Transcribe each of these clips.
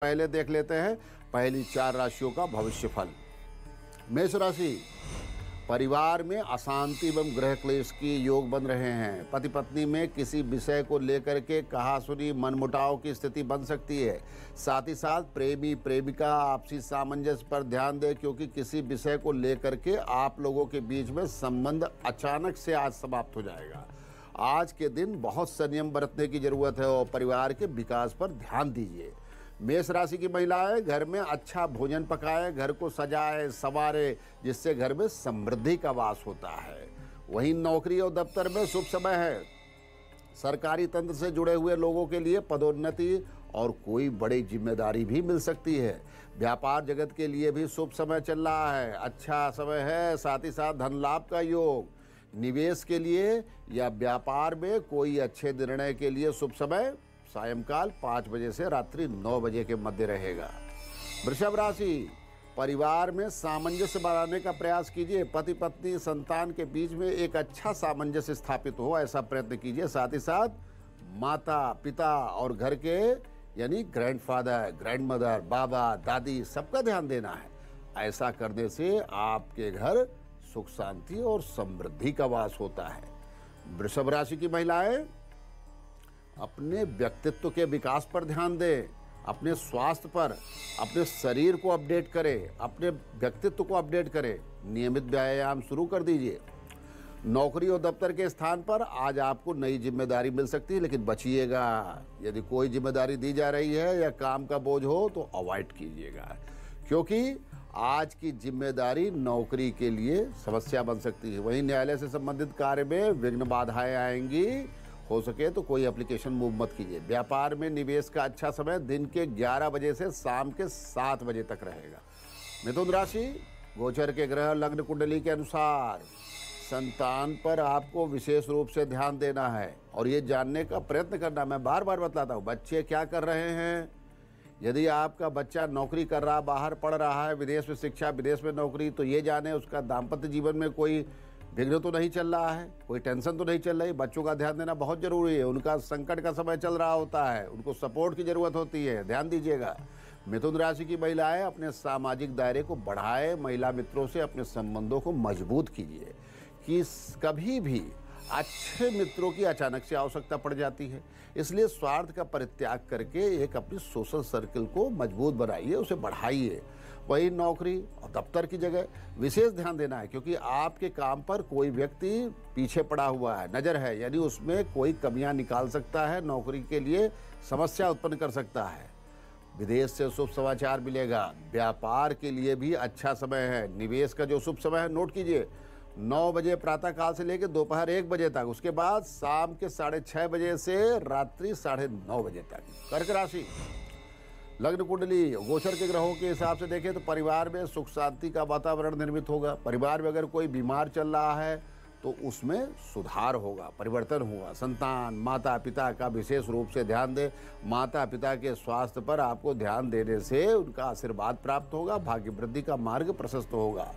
पहले देख लेते हैं पहली 4 राशियों का भविष्यफल। मेष राशि, परिवार में अशांति एवं ग्रह क्लेश की योग बन रहे हैं। पति पत्नी में किसी विषय को लेकर के कहासुनी मनमुटाव की स्थिति बन सकती है। साथ ही साथ प्रेमी प्रेमिका आपसी सामंजस्य पर ध्यान दें, क्योंकि किसी विषय को लेकर के आप लोगों के बीच में संबंध अचानक से आज समाप्त हो जाएगा। आज के दिन बहुत संयम बरतने की जरूरत है और परिवार के विकास पर ध्यान दीजिए। मेष राशि की महिलाएं घर में अच्छा भोजन पकाएं, घर को सजाए संवारे, जिससे घर में समृद्धि का वास होता है। वहीं नौकरी और दफ्तर में शुभ समय है। सरकारी तंत्र से जुड़े हुए लोगों के लिए पदोन्नति और कोई बड़ी जिम्मेदारी भी मिल सकती है। व्यापार जगत के लिए भी शुभ समय चल रहा है, अच्छा समय है। साथ ही साथ धन लाभ का योग। निवेश के लिए या व्यापार में कोई अच्छे निर्णय के लिए शुभ समय सायंकाल 5 बजे से रात्रि 9 बजे के मध्य रहेगा। वृषभ राशि, परिवार में सामंजस्य बनाने का प्रयास कीजिए। पति पत्नी संतान के बीच में एक अच्छा सामंजस्य स्थापित हो, ऐसा प्रयत्न कीजिए। साथ ही साथ माता पिता और घर के यानी ग्रैंडफादर ग्रैंडमदर बाबा दादी सबका ध्यान देना है। ऐसा करने से आपके घर सुख शांति और समृद्धि का वास होता है। वृषभ राशि की महिलाएं अपने व्यक्तित्व के विकास पर ध्यान दें, अपने स्वास्थ्य पर, अपने शरीर को अपडेट करें, अपने व्यक्तित्व को अपडेट करें। नियमित व्यायाम शुरू कर दीजिए। नौकरी और दफ्तर के स्थान पर आज आपको नई जिम्मेदारी मिल सकती है, लेकिन बचिएगा। यदि कोई जिम्मेदारी दी जा रही है या काम का बोझ हो तो अवॉइड कीजिएगा, क्योंकि आज की जिम्मेदारी नौकरी के लिए समस्या बन सकती है। वहीं न्यायालय से संबंधित कार्य में विघ्न बाधाएं आएंगी। हो सके तो कोई एप्लीकेशन मूव मत कीजिए। व्यापार में निवेश का अच्छा समय दिन के 11 बजे से शाम के 7 बजे तक रहेगा। मिथुन राशि, गोचर के ग्रह लग्न कुंडली के अनुसार संतान पर आपको विशेष रूप से ध्यान देना है और ये जानने का प्रयत्न करना। मैं बार बार बताता हूँ, बच्चे क्या कर रहे हैं। यदि आपका बच्चा नौकरी कर रहा, बाहर पढ़ रहा है, विदेश में शिक्षा, विदेश में नौकरी, तो ये जाने उसका दाम्पत्य जीवन में कोई विघ्न तो नहीं चल रहा है, कोई टेंशन तो नहीं चल रही। बच्चों का ध्यान देना बहुत जरूरी है। उनका संकट का समय चल रहा होता है, उनको सपोर्ट की जरूरत होती है, ध्यान दीजिएगा। मिथुन राशि की महिलाएं अपने सामाजिक दायरे को बढ़ाएं। महिला मित्रों से अपने संबंधों को मजबूत कीजिए कि कभी भी अच्छे मित्रों की अचानक से आवश्यकता पड़ जाती है। इसलिए स्वार्थ का परित्याग करके एक अपनी सोशल सर्कल को मजबूत बनाइए, उसे बढ़ाइए। वही नौकरी और दफ्तर की जगह विशेष ध्यान देना है, क्योंकि आपके काम पर कोई व्यक्ति पीछे पड़ा हुआ है, नज़र है, यानी उसमें कोई कमियां निकाल सकता है, नौकरी के लिए समस्या उत्पन्न कर सकता है। विदेश से शुभ समाचार मिलेगा। व्यापार के लिए भी अच्छा समय है। निवेश का जो शुभ समय है नोट कीजिए, 9 बजे प्रातः काल से लेकर दोपहर 1 बजे तक, उसके बाद शाम के 6:30 बजे से रात्रि 9:30 बजे तक। कर्क राशि, लग्न कुंडली गोचर के ग्रहों के हिसाब से देखें तो परिवार में सुख शांति का वातावरण निर्मित होगा। परिवार में अगर कोई बीमार चल रहा है तो उसमें सुधार होगा, परिवर्तन होगा। संतान माता पिता का विशेष रूप से ध्यान दें। माता पिता के स्वास्थ्य पर आपको ध्यान देने से उनका आशीर्वाद प्राप्त होगा, भाग्य वृद्धि का मार्ग प्रशस्त होगा।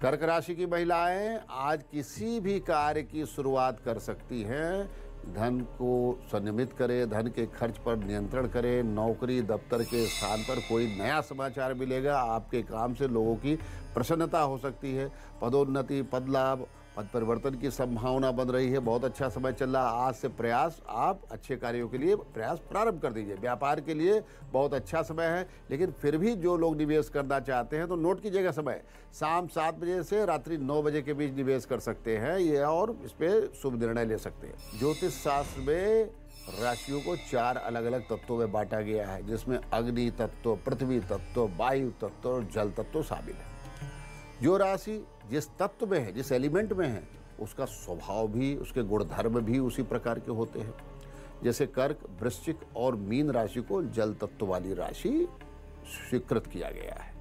कर्क राशि की महिलाएं आज किसी भी कार्य की शुरुआत कर सकती हैं। धन को संयमित करें, धन के खर्च पर नियंत्रण करें। नौकरी दफ्तर के स्थान पर कोई नया समाचार मिलेगा। आपके काम से लोगों की प्रसन्नता हो सकती है। पदोन्नति, पद लाभ, पद परिवर्तन की संभावना बन रही है। बहुत अच्छा समय चल रहा है। आज से प्रयास, आप अच्छे कार्यों के लिए प्रयास प्रारंभ कर दीजिए। व्यापार के लिए बहुत अच्छा समय है, लेकिन फिर भी जो लोग निवेश करना चाहते हैं तो नोट कीजिएगा समय, शाम 7 बजे से रात्रि 9 बजे के बीच निवेश कर सकते हैं ये, और इस पर शुभ निर्णय ले सकते हैं। ज्योतिष शास्त्र में राशियों को 4 अलग अलग तत्वों में बांटा गया है, जिसमें अग्नि तत्व, पृथ्वी तत्व, वायु तत्व और जल तत्व शामिल है। जो राशि जिस तत्व में है, जिस एलिमेंट में है, उसका स्वभाव भी, उसके गुणधर्म भी उसी प्रकार के होते हैं। जैसे कर्क, वृश्चिक और मीन राशि को जल तत्व वाली राशि स्वीकृत किया गया है।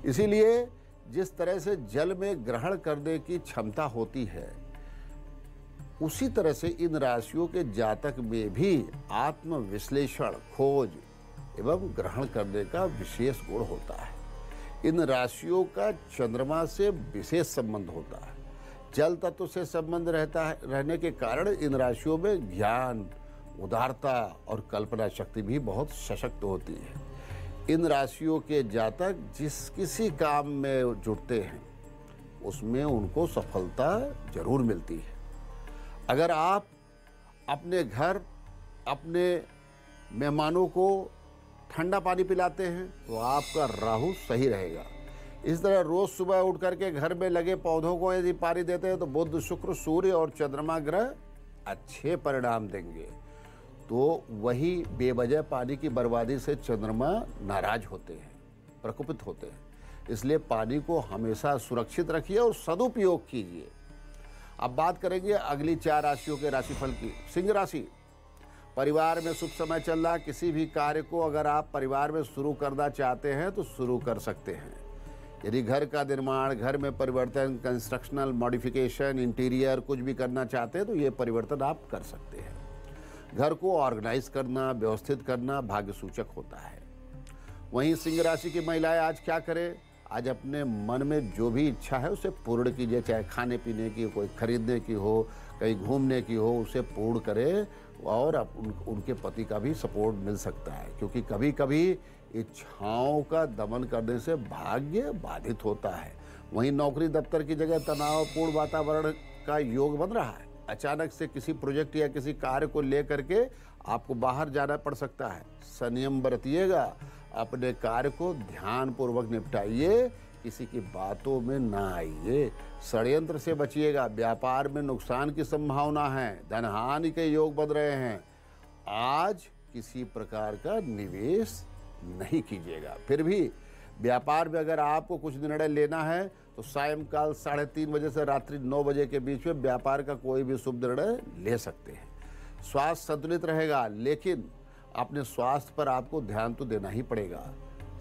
इसीलिए जिस तरह से जल में ग्रहण करने की क्षमता होती है, उसी तरह से इन राशियों के जातक में भी आत्मविश्लेषण, खोज एवं ग्रहण करने का विशेष गुण होता है। इन राशियों का चंद्रमा से विशेष संबंध होता है। जल तत्व से संबंध रहने के कारण इन राशियों में ज्ञान, उदारता और कल्पना शक्ति भी बहुत सशक्त होती है। इन राशियों के जातक जिस किसी काम में जुटते हैं उसमें उनको सफलता जरूर मिलती है। अगर आप अपने घर अपने मेहमानों को ठंडा पानी पिलाते हैं तो आपका राहु सही रहेगा। इस तरह रोज सुबह उठ करके घर में लगे पौधों को यदि पानी देते हैं तो बुध, शुक्र, सूर्य और चंद्रमा ग्रह अच्छे परिणाम देंगे। तो वही बेवजह पानी की बर्बादी से चंद्रमा नाराज होते हैं, प्रकोपित होते हैं। इसलिए पानी को हमेशा सुरक्षित रखिए और सदुपयोग कीजिए। अब बात करेंगे अगली 4 राशियों के राशिफल की। सिंह राशि, परिवार में शुभ समय चल रहा। किसी भी कार्य को अगर आप परिवार में शुरू करना चाहते हैं तो शुरू कर सकते हैं। यदि घर का निर्माण, घर में परिवर्तन, कंस्ट्रक्शनल मॉडिफिकेशन, इंटीरियर कुछ भी करना चाहते हैं तो ये परिवर्तन आप कर सकते हैं। घर को ऑर्गेनाइज करना, व्यवस्थित करना भाग्य सूचक होता है। वहीं सिंह राशि की महिलाएं आज क्या करें? आज अपने मन में जो भी इच्छा है उसे पूर्ण कीजिए, चाहे खाने पीने की, कोई खरीदने की हो, कहीं घूमने की हो, उसे पूर्ण करें। और उनके पति का भी सपोर्ट मिल सकता है, क्योंकि कभी कभी इच्छाओं का दमन करने से भाग्य बाधित होता है। वहीं नौकरी दफ्तर की जगह तनावपूर्ण वातावरण का योग बन रहा है। अचानक से किसी प्रोजेक्ट या किसी कार्य को लेकर के आपको बाहर जाना पड़ सकता है। संयम बरतिएगा, अपने कार्य को ध्यानपूर्वक निपटाइए, किसी की बातों में ना आइए। षड्यंत्र से बचिएगा। व्यापार में नुकसान की संभावना है, धनहानि के योग बन रहे हैं। आज किसी प्रकार का निवेश नहीं कीजिएगा। फिर भी व्यापार में अगर आपको कुछ निर्णय लेना है तो सायंकाल 3:30 बजे से रात्रि 9 बजे के बीच में व्यापार का कोई भी शुभ निर्णय ले सकते हैं। स्वास्थ्य संतुलित रहेगा, लेकिन अपने स्वास्थ्य पर आपको ध्यान तो देना ही पड़ेगा।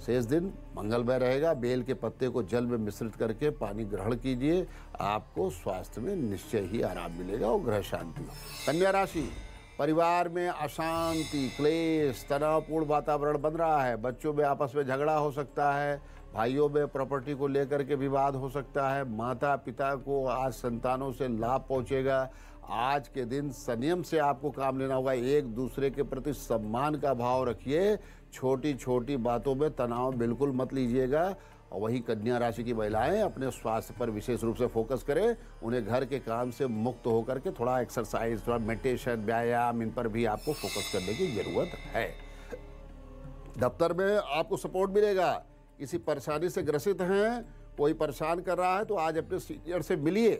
शेष दिन मंगलमय रहेगा। बेल के पत्ते को जल में मिश्रित करके पानी ग्रहण कीजिए, आपको स्वास्थ्य में निश्चय ही आराम मिलेगा और ग्रह शांति। कन्या राशि, परिवार में अशांति, क्लेश, तनावपूर्ण वातावरण बन रहा है। बच्चों में आपस में झगड़ा हो सकता है, भाइयों में प्रॉपर्टी को लेकर के विवाद हो सकता है। माता पिता को आज संतानों से लाभ पहुंचेगा। आज के दिन संयम से आपको काम लेना होगा। एक दूसरे के प्रति सम्मान का भाव रखिए। छोटी छोटी बातों में तनाव बिल्कुल मत लीजिएगा। और वहीं कन्या राशि की महिलाएं अपने स्वास्थ्य पर विशेष रूप से फोकस करें। उन्हें घर के काम से मुक्त होकर के थोड़ा एक्सरसाइज, थोड़ा मेडिटेशन, व्यायाम, इन पर भी आपको फोकस करने की जरूरत है। दफ्तर में आपको सपोर्ट मिलेगा। किसी परेशानी से ग्रसित हैं, कोई परेशान कर रहा है तो आज अपने सीनियर से मिलिए,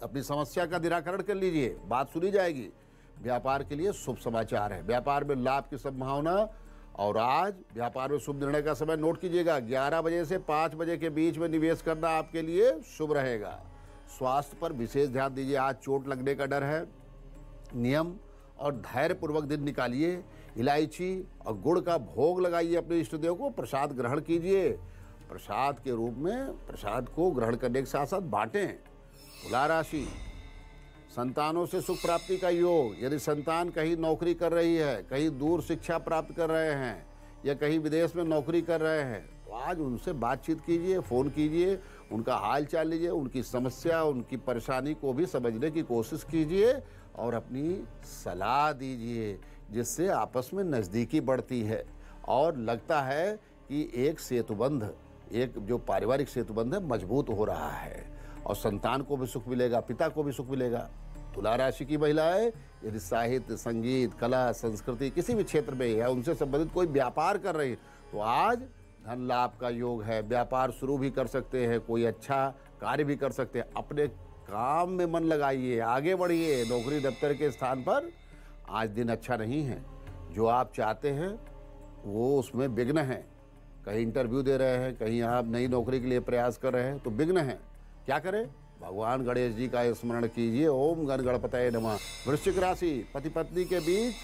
अपनी समस्या का निराकरण कर लीजिए, बात सुनी जाएगी। व्यापार के लिए शुभ समाचार है। व्यापार में लाभ की संभावना। और आज व्यापार में शुभ निर्णय का समय नोट कीजिएगा। 11 बजे से 5 बजे के बीच में निवेश करना आपके लिए शुभ रहेगा। स्वास्थ्य पर विशेष ध्यान दीजिए। आज चोट लगने का डर है। नियम और धैर्यपूर्वक दिन निकालिए। इलायची और गुड़ का भोग लगाइए अपने इष्ट देव को। प्रसाद ग्रहण कीजिए। प्रसाद के रूप में प्रसाद को ग्रहण करने के साथ साथ बांटें। तुला राशि, संतानों से सुख प्राप्ति का योग। यदि संतान कहीं नौकरी कर रही है, कहीं दूर शिक्षा प्राप्त कर रहे हैं या कहीं विदेश में नौकरी कर रहे हैं तो आज उनसे बातचीत कीजिए, फ़ोन कीजिए, उनका हाल चाल लीजिए, उनकी समस्या, उनकी परेशानी को भी समझने की कोशिश कीजिए और अपनी सलाह दीजिए, जिससे आपस में नज़दीकी बढ़ती है और लगता है कि एक सेतुबंध, एक जो पारिवारिक सेतुबंध है मजबूत हो रहा है और संतान को भी सुख मिलेगा, पिता को भी सुख मिलेगा। तुला राशि की महिलाएं यदि साहित्य, संगीत, कला, संस्कृति किसी भी क्षेत्र में या उनसे संबंधित कोई व्यापार कर रही तो आज धन लाभ का योग है। व्यापार शुरू भी कर सकते हैं, कोई अच्छा कार्य भी कर सकते हैं। अपने काम में मन लगाइए, आगे बढ़िए। नौकरी दफ्तर के स्थान पर आज दिन अच्छा नहीं है। जो आप चाहते हैं वो उसमें विघ्न है। कहीं इंटरव्यू दे रहे हैं, कहीं आप नई नौकरी के लिए प्रयास कर रहे हैं तो विघ्न है। क्या करें? भगवान गणेश जी का स्मरण कीजिए। ओम गण गणपतये नमः। वृश्चिक राशि, पति पत्नी के बीच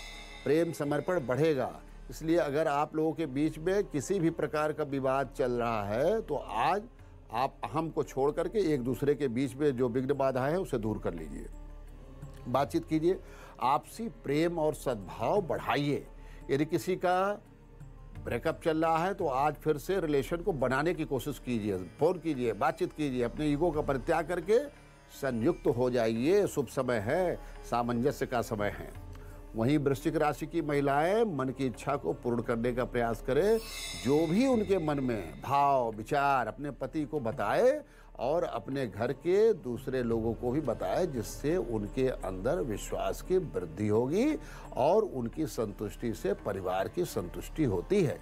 प्रेम समर्पण बढ़ेगा। इसलिए अगर आप लोगों के बीच में किसी भी प्रकार का विवाद चल रहा है तो आज आप अहम को छोड़ करके एक दूसरे के बीच में जो विघ्न बाधा है उसे दूर कर लीजिए। बातचीत कीजिए, आपसी प्रेम और सद्भाव बढ़ाइए। यदि किसी का ब्रेकअप चल रहा है तो आज फिर से रिलेशन को बनाने की कोशिश कीजिए। फोन कीजिए, बातचीत कीजिए, अपने ईगो का परित्याग करके संयुक्त हो जाइए। शुभ समय है, सामंजस्य का समय है। वहीं वृश्चिक राशि की महिलाएं मन की इच्छा को पूर्ण करने का प्रयास करें। जो भी उनके मन में भाव विचार अपने पति को बताए और अपने घर के दूसरे लोगों को भी बताए, जिससे उनके अंदर विश्वास की वृद्धि होगी और उनकी संतुष्टि से परिवार की संतुष्टि होती है।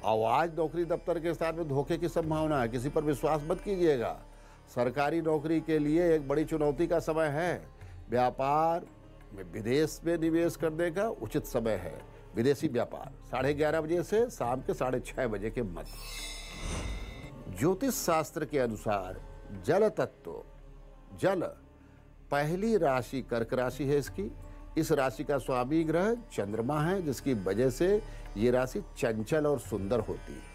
और आज नौकरी दफ्तर के स्थान में धोखे की संभावना है, किसी पर विश्वास मत कीजिएगा। सरकारी नौकरी के लिए एक बड़ी चुनौती का समय है। व्यापार में विदेश में निवेश करने का उचित समय है। विदेशी व्यापार 11:30 बजे से शाम के 6:30 बजे के मध्य। ज्योतिष शास्त्र के अनुसार जल तत्व, जल पहली राशि कर्क राशि है इसकी। इस राशि का स्वामी ग्रह चंद्रमा है, जिसकी वजह से ये राशि चंचल और सुंदर होती है।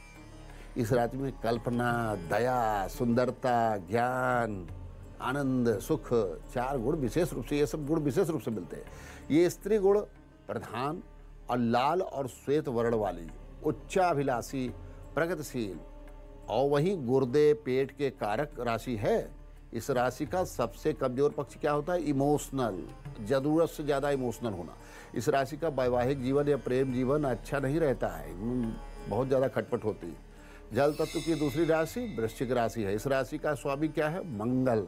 इस राशि में कल्पना, दया, सुंदरता, ज्ञान, आनंद, सुख, 4 गुण विशेष रूप से, ये सब गुण विशेष रूप से मिलते हैं। ये स्त्री गुण प्रधान और लाल और श्वेत वर्ण वाली, उच्चाभिलाषी, प्रगतिशील और वहीं गुर्दे पेट के कारक राशि है। इस राशि का सबसे कमजोर पक्ष क्या होता है? इमोशनल, जरूरत से ज़्यादा इमोशनल होना। इस राशि का वैवाहिक जीवन या प्रेम जीवन अच्छा नहीं रहता है, बहुत ज़्यादा खटपट होती है। जल तत्व की दूसरी राशि वृश्चिक राशि है। इस राशि का स्वामी क्या है? मंगल।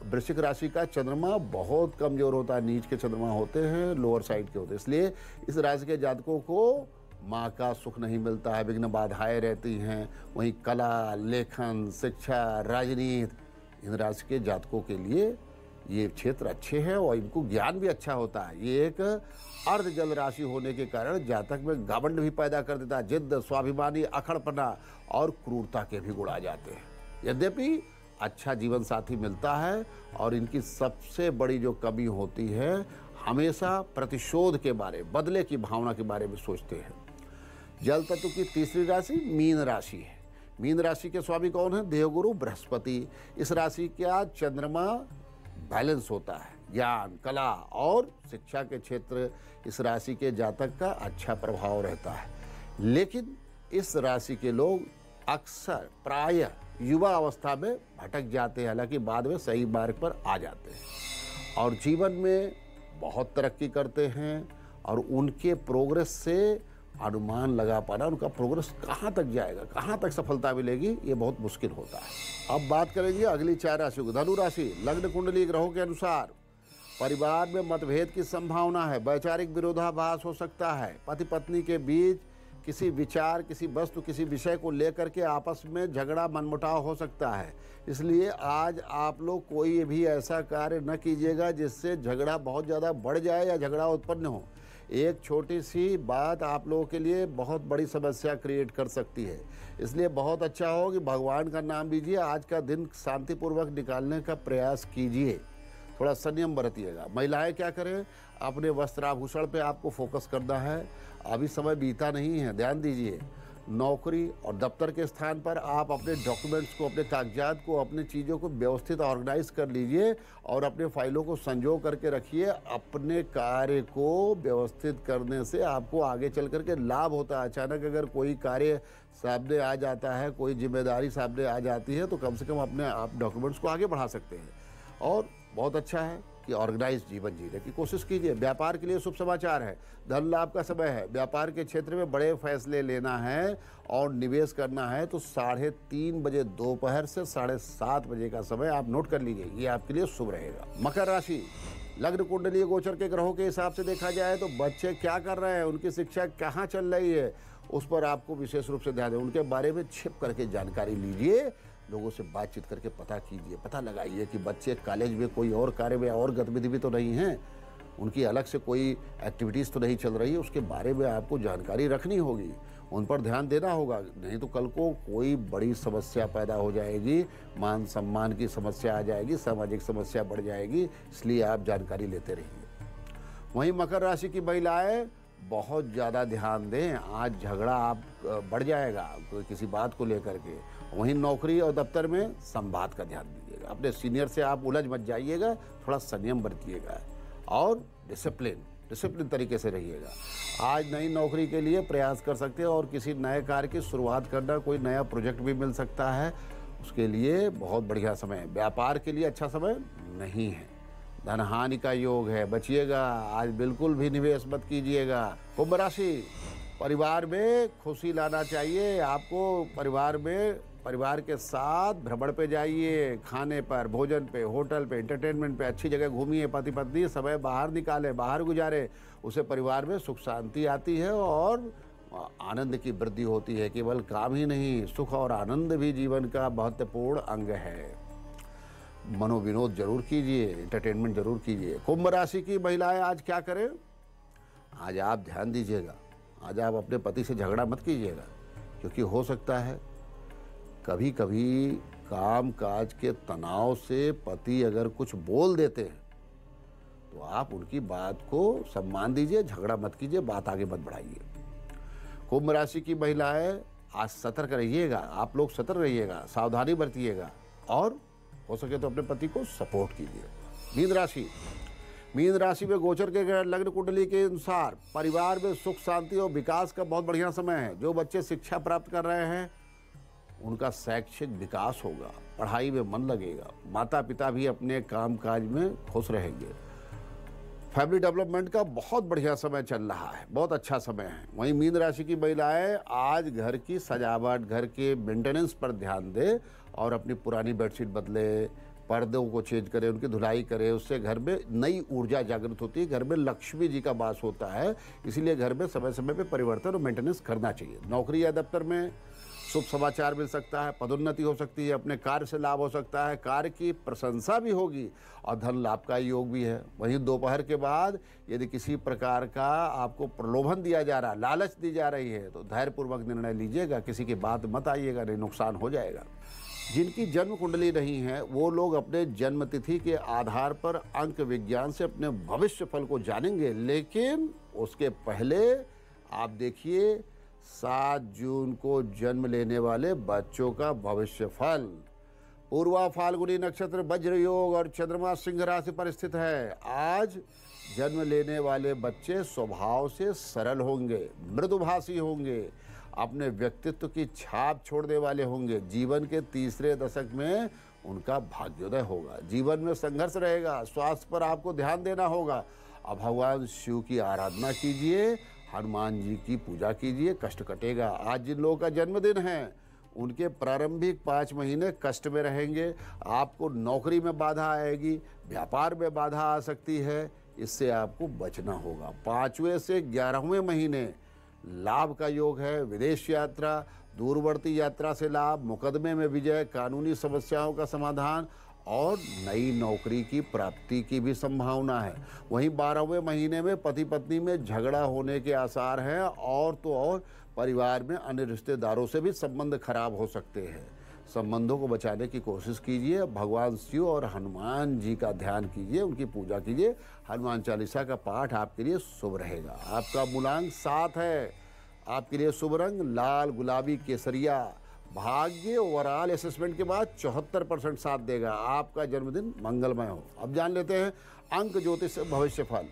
वृश्चिक राशि का चंद्रमा बहुत कमजोर होता है, नीच के चंद्रमा होते हैं, लोअर साइड के होते हैं। इसलिए इस राशि के जातकों को माँ का सुख नहीं मिलता है, विघ्न बाधाएं रहती हैं। वहीं कला, लेखन, शिक्षा, राजनीति, इन राशि के जातकों के लिए ये क्षेत्र अच्छे हैं और इनको ज्ञान भी अच्छा होता है। ये एक अर्ध जल राशि होने के कारण जातक में घमंड भी पैदा कर देता है। जिद्द, स्वाभिमानी, अखड़पना और क्रूरता के भी गुण आ जाते हैं। यद्यपि अच्छा जीवन साथी मिलता है और इनकी सबसे बड़ी जो कमी होती है, हमेशा प्रतिशोध के बारे, बदले की भावना के बारे में सोचते हैं। जल तत्व की तीसरी राशि मीन राशि है। मीन राशि के स्वामी कौन है? देवगुरु बृहस्पति। इस राशि का चंद्रमा बैलेंस होता है। ज्ञान, कला और शिक्षा के क्षेत्र इस राशि के जातक का अच्छा प्रभाव रहता है। लेकिन इस राशि के लोग अक्सर प्रायः युवा अवस्था में भटक जाते हैं, हालांकि बाद में सही मार्ग पर आ जाते हैं और जीवन में बहुत तरक्की करते हैं। और उनके प्रोग्रेस से अनुमान लगा पाना, उनका प्रोग्रेस कहाँ तक जाएगा, कहाँ तक सफलता मिलेगी, ये बहुत मुश्किल होता है। अब बात करेंगे अगली 4 राशियों की। धनु राशि, लग्न कुंडली ग्रहों के अनुसार परिवार में मतभेद की संभावना है। वैचारिक विरोधाभास हो सकता है। पति पत्नी के बीच किसी विचार, किसी वस्तु, किसी विषय को लेकर के आपस में झगड़ा, मनमुटाव हो सकता है। इसलिए आज आप लोग कोई भी ऐसा कार्य न कीजिएगा जिससे झगड़ा बहुत ज़्यादा बढ़ जाए या झगड़ा उत्पन्न हो। एक छोटी सी बात आप लोगों के लिए बहुत बड़ी समस्या क्रिएट कर सकती है। इसलिए बहुत अच्छा हो कि भगवान का नाम लीजिए, आज का दिन शांतिपूर्वक निकालने का प्रयास कीजिए, थोड़ा संयम बरतिएगा। महिलाएं क्या करें? अपने वस्त्राभूषण पे आपको फोकस करना है। अभी समय बीता नहीं है, ध्यान दीजिए। नौकरी और दफ्तर के स्थान पर आप अपने डॉक्यूमेंट्स को, अपने कागजात को, अपनी चीज़ों को व्यवस्थित ऑर्गेनाइज कर लीजिए और अपने फाइलों को संजो करके रखिए। अपने कार्य को व्यवस्थित करने से आपको आगे चल करके लाभ होता है। अचानक अगर कोई कार्य सामने आ जाता है, कोई जिम्मेदारी सामने आ जाती है, तो कम से कम अपने आप डॉक्यूमेंट्स को आगे बढ़ा सकते हैं। और बहुत अच्छा है कि ऑर्गेनाइज जीवन जीने की कोशिश कीजिए। व्यापार के लिए शुभ समाचार है। धन लाभ का समय है। व्यापार के क्षेत्र में बड़े फैसले लेना है और निवेश करना है तो 3:30 बजे दोपहर से 7:30 बजे का समय आप नोट कर लीजिए, ये आपके लिए शुभ रहेगा। मकर राशि, लग्न कुंडलीय गोचर के ग्रहों के हिसाब से देखा जाए तो बच्चे क्या कर रहे हैं, उनकी शिक्षा कहाँ चल रही है, उस पर आपको विशेष रूप से ध्यान दें। उनके बारे में छिप करके जानकारी लीजिए, लोगों से बातचीत करके पता कीजिए, पता लगाइए कि बच्चे कॉलेज में कोई और कार्य में और गतिविधि भी तो नहीं है, उनकी अलग से कोई एक्टिविटीज़ तो नहीं चल रही है, उसके बारे में आपको जानकारी रखनी होगी, उन पर ध्यान देना होगा। नहीं तो कल को कोई बड़ी समस्या पैदा हो जाएगी, मान सम्मान की समस्या आ जाएगी, सामाजिक समस्या बढ़ जाएगी। इसलिए आप जानकारी लेते रहिए। वहीं मकर राशि की महिलाएं बहुत ज़्यादा ध्यान दें, आज झगड़ा आप बढ़ जाएगा किसी बात को लेकर के। वहीं नौकरी और दफ्तर में संवाद का ध्यान दीजिएगा। अपने सीनियर से आप उलझ मत जाइएगा, थोड़ा संयम बरतिएगा और डिसिप्लिन तरीके से रहिएगा। आज नई नौकरी के लिए प्रयास कर सकते हैं और किसी नए कार्य की शुरुआत करना, कोई नया प्रोजेक्ट भी मिल सकता है, उसके लिए बहुत बढ़िया समय है। व्यापार के लिए अच्छा समय नहीं है, धन हानि का योग है, बचिएगा। आज बिल्कुल भी निवेश मत कीजिएगा। कुंभ राशि, परिवार में खुशी लाना चाहिए आपको। परिवार के साथ भ्रमण पे जाइए, खाने पर, भोजन पे, होटल पे, एंटरटेनमेंट पे, अच्छी जगह घूमिए। पति पत्नी समय बाहर निकाले, बाहर गुजारे, उससे परिवार में सुख शांति आती है और आनंद की वृद्धि होती है। केवल काम ही नहीं, सुख और आनंद भी जीवन का महत्वपूर्ण अंग है। मनोविनोद जरूर कीजिए, एंटरटेनमेंट जरूर कीजिए। कुंभ राशि की महिलाएं आज क्या करें? आज आप ध्यान दीजिएगा। आज आप अपने पति से झगड़ा मत कीजिएगा, क्योंकि हो सकता है कभी कभी काम काज के तनाव से पति अगर कुछ बोल देते हैं तो आप उनकी बात को सम्मान दीजिए, झगड़ा मत कीजिए, बात आगे मत बढ़ाइए। कुंभ राशि की महिलाएं आज सतर्क रहिएगा, आप लोग सतर्क रहिएगा, सावधानी बरतिएगा और हो सके तो अपने पति को सपोर्ट कीजिए। मीन राशि में गोचर के ग्रह लग्न कुंडली के अनुसार परिवार में सुख शांति और विकास का बहुत बढ़िया समय है। जो बच्चे शिक्षा प्राप्त कर रहे हैं उनका शैक्षिक विकास होगा, पढ़ाई में मन लगेगा, माता पिता भी अपने काम काज में खुश रहेंगे। फैमिली डेवलपमेंट का बहुत बढ़िया समय चल रहा है, बहुत अच्छा समय है। वहीं मीन राशि की महिलाएं आज घर की सजावट, घर के मेंटेनेंस पर ध्यान दें और अपनी पुरानी बेडशीट बदले, पर्दों को चेंज करें, उनकी धुलाई करें। उससे घर में नई ऊर्जा जागृत होती है, घर में लक्ष्मी जी का वास होता है। इसीलिए घर में समय समय पर परिवर्तन और मेंटेनेंस करना चाहिए। नौकरी या दफ्तर में शुभ समाचार मिल सकता है, पदोन्नति हो सकती है, अपने कार्य से लाभ हो सकता है, कार्य की प्रशंसा भी होगी और धन लाभ का योग भी है। वहीं दोपहर के बाद यदि किसी प्रकार का आपको प्रलोभन दिया जा रहा है, लालच दी जा रही है, तो धैर्यपूर्वक निर्णय लीजिएगा, किसी की बात मत आइएगा, नहीं नुकसान हो जाएगा। जिनकी जन्म कुंडली नहीं है वो लोग अपने जन्म तिथि के आधार पर अंक विज्ञान से अपने भविष्य फल को जानेंगे, लेकिन उसके पहले आप देखिए 7 जून को जन्म लेने वाले बच्चों का भविष्य फल। पूर्वा फाल्गुनी नक्षत्र वज्र योग और चंद्रमा सिंह राशि पर स्थित है। आज जन्म लेने वाले बच्चे स्वभाव से सरल होंगे, मृदुभाषी होंगे, अपने व्यक्तित्व की छाप छोड़ने वाले होंगे। जीवन के तीसरे दशक में उनका भाग्योदय होगा। जीवन में संघर्ष रहेगा, स्वास्थ्य पर आपको ध्यान देना होगा। अब भगवान शिव की आराधना कीजिए, हनुमान जी की पूजा कीजिए, कष्ट कटेगा। आज जिन लोगों का जन्मदिन है उनके प्रारंभिक 5 महीने कष्ट में रहेंगे। आपको नौकरी में बाधा आएगी, व्यापार में बाधा आ सकती है, इससे आपको बचना होगा। 5वें से 11वें महीने लाभ का योग है। विदेश यात्रा, दूरवर्ती यात्रा से लाभ, मुकदमे में विजय, कानूनी समस्याओं का समाधान और नई नौकरी की प्राप्ति की भी संभावना है। वहीं 12वें महीने में पति पत्नी में झगड़ा होने के आसार हैं और तो और परिवार में अन्य रिश्तेदारों से भी संबंध खराब हो सकते हैं। संबंधों को बचाने की कोशिश कीजिए। भगवान शिव और हनुमान जी का ध्यान कीजिए, उनकी पूजा कीजिए। हनुमान चालीसा का पाठ आपके लिए शुभ रहेगा। आपका मूलांक 7 है। आपके लिए शुभ रंग लाल, गुलाबी, केसरिया। भाग्य ओवरऑल असेसमेंट के बाद 74% साथ देगा। आपका जन्मदिन मंगलमय हो। अब जान लेते हैं अंक ज्योतिष भविष्य फल।